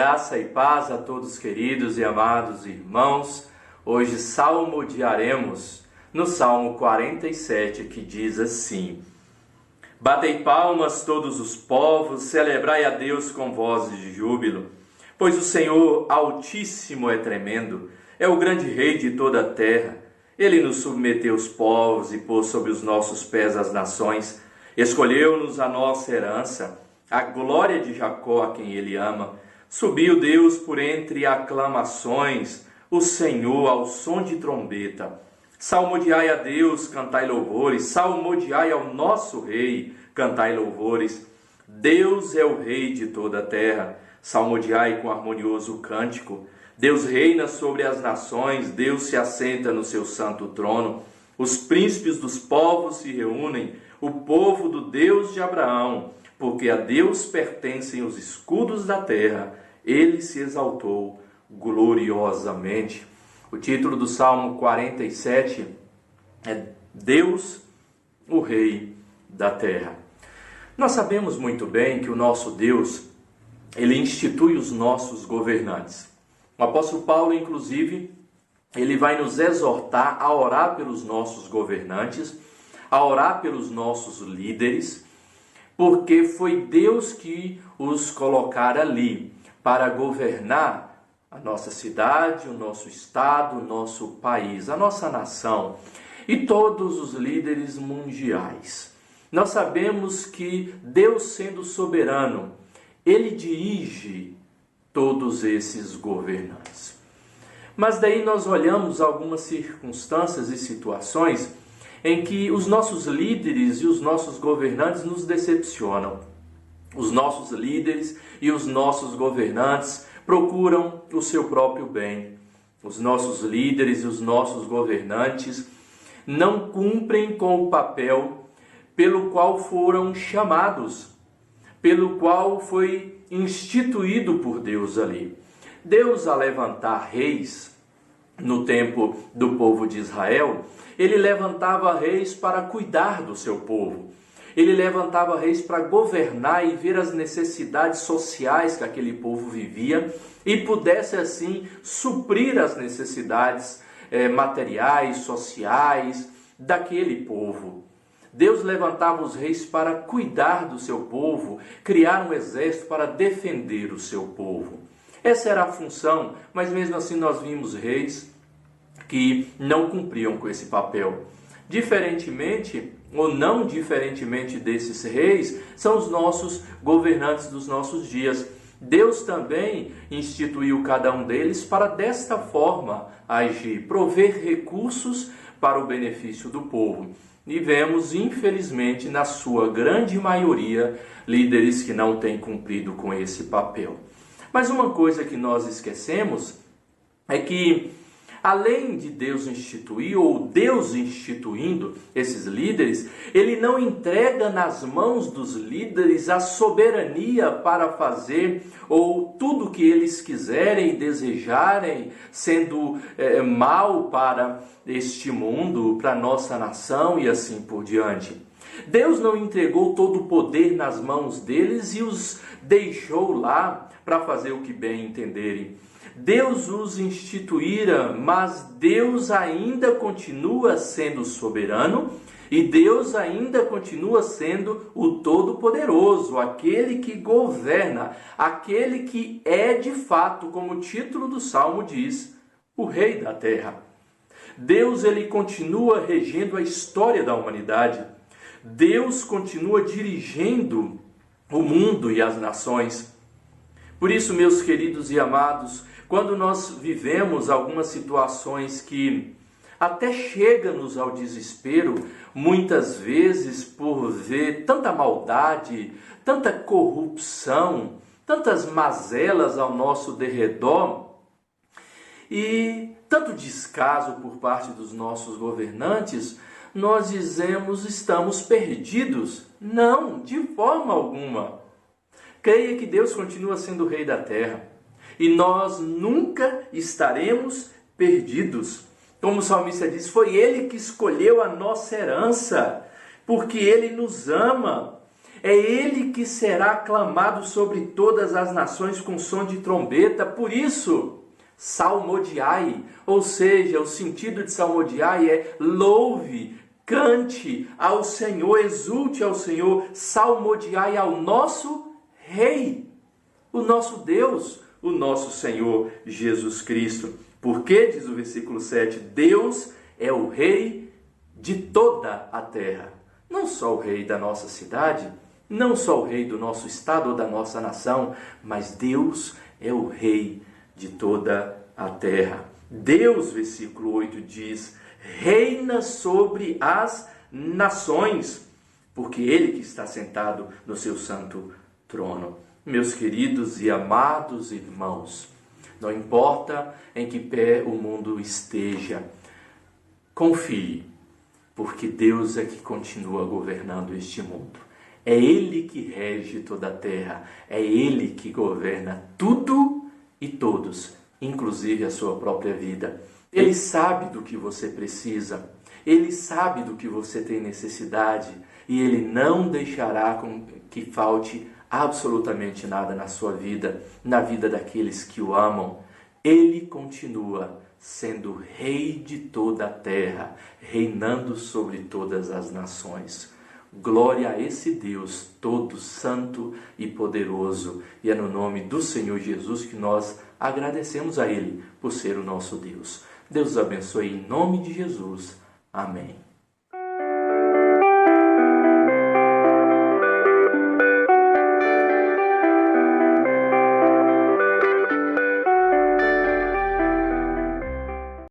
Graça e paz a todos queridos e amados irmãos. Hoje salmodiaremos no Salmo 47, que diz assim: Batei palmas todos os povos, celebrai a Deus com vozes de júbilo, pois o Senhor Altíssimo é tremendo, é o grande Rei de toda a terra. Ele nos submeteu os povos e pôs sob os nossos pés as nações, escolheu-nos a nossa herança, a glória de Jacó, a quem ele ama. Subiu Deus por entre aclamações, o Senhor ao som de trombeta. Salmodiai a Deus, cantai louvores, salmodiai ao nosso Rei, cantai louvores. Deus é o Rei de toda a terra, salmodiai com harmonioso cântico. Deus reina sobre as nações, Deus se assenta no seu santo trono. Os príncipes dos povos se reúnem, o povo do Deus de Abraão, porque a Deus pertencem os escudos da terra, ele se exaltou gloriosamente. O título do Salmo 47 é Deus, o Rei da terra. Nós sabemos muito bem que o nosso Deus, ele institui os nossos governantes. O apóstolo Paulo, inclusive, ele vai nos exortar a orar pelos nossos governantes, a orar pelos nossos líderes, porque foi Deus que os colocara ali para governar a nossa cidade, o nosso estado, o nosso país, a nossa nação e todos os líderes mundiais. Nós sabemos que Deus, sendo soberano, ele dirige todos esses governantes. Mas daí nós olhamos algumas circunstâncias e situações em que os nossos líderes e os nossos governantes nos decepcionam. Os nossos líderes e os nossos governantes procuram o seu próprio bem. Os nossos líderes e os nossos governantes não cumprem com o papel pelo qual foram chamados, pelo qual foi instituído por Deus ali. Deus, a levantar reis no tempo do povo de Israel, ele levantava reis para cuidar do seu povo. Ele levantava reis para governar e ver as necessidades sociais que aquele povo vivia e pudesse assim suprir as necessidades materiais, sociais daquele povo. Deus levantava os reis para cuidar do seu povo, criar um exército para defender o seu povo. Essa era a função, mas mesmo assim nós vimos reis que não cumpriam com esse papel. Diferentemente, ou não diferentemente desses reis, são os nossos governantes dos nossos dias. Deus também instituiu cada um deles para desta forma agir, prover recursos para o benefício do povo. E vemos, infelizmente, na sua grande maioria, líderes que não têm cumprido com esse papel. Mas uma coisa que nós esquecemos é que, além de Deus instituir, ou Deus instituindo esses líderes, ele não entrega nas mãos dos líderes a soberania para fazer ou tudo o que eles quiserem e desejarem, sendo mal para este mundo, para a nossa nação e assim por diante. Deus não entregou todo o poder nas mãos deles e os deixou lá para fazer o que bem entenderem. Deus os instituíra, mas Deus ainda continua sendo soberano e Deus ainda continua sendo o Todo-Poderoso, aquele que governa, aquele que é de fato, como o título do Salmo diz, o Rei da terra. Deus, ele continua regendo a história da humanidade. Deus continua dirigindo o mundo e as nações. Por isso, meus queridos e amados, quando nós vivemos algumas situações que até chegam-nos ao desespero, muitas vezes por ver tanta maldade, tanta corrupção, tantas mazelas ao nosso derredor e tanto descaso por parte dos nossos governantes, nós dizemos estamos perdidos. Não, de forma alguma. Creia que Deus continua sendo o Rei da terra e nós nunca estaremos perdidos. Como o salmista diz, foi Ele que escolheu a nossa herança, porque Ele nos ama. É Ele que será aclamado sobre todas as nações com som de trombeta. Por isso, salmodiai, ou seja, o sentido de salmodiai é louve, cante ao Senhor, exulte ao Senhor, salmodiai ao nosso Rei, o nosso Deus, o nosso Senhor Jesus Cristo. Porque, diz o versículo 7, Deus é o Rei de toda a terra. Não só o Rei da nossa cidade, não só o Rei do nosso estado ou da nossa nação, mas Deus é o Rei de toda a terra. Deus, versículo 8, diz, reina sobre as nações, porque Ele que está sentado no seu santo trono. Meus queridos e amados irmãos, não importa em que pé o mundo esteja, confie, porque Deus é que continua governando este mundo. É Ele que rege toda a terra, é Ele que governa tudo e todos, inclusive a sua própria vida. Ele sabe do que você precisa, Ele sabe do que você tem necessidade e Ele não deixará que falte absolutamente nada na sua vida, na vida daqueles que o amam. Ele continua sendo Rei de toda a terra, reinando sobre todas as nações. Glória a esse Deus todo santo e poderoso. E é no nome do Senhor Jesus que nós agradecemos a Ele por ser o nosso Deus. Deus os abençoe em nome de Jesus. Amém.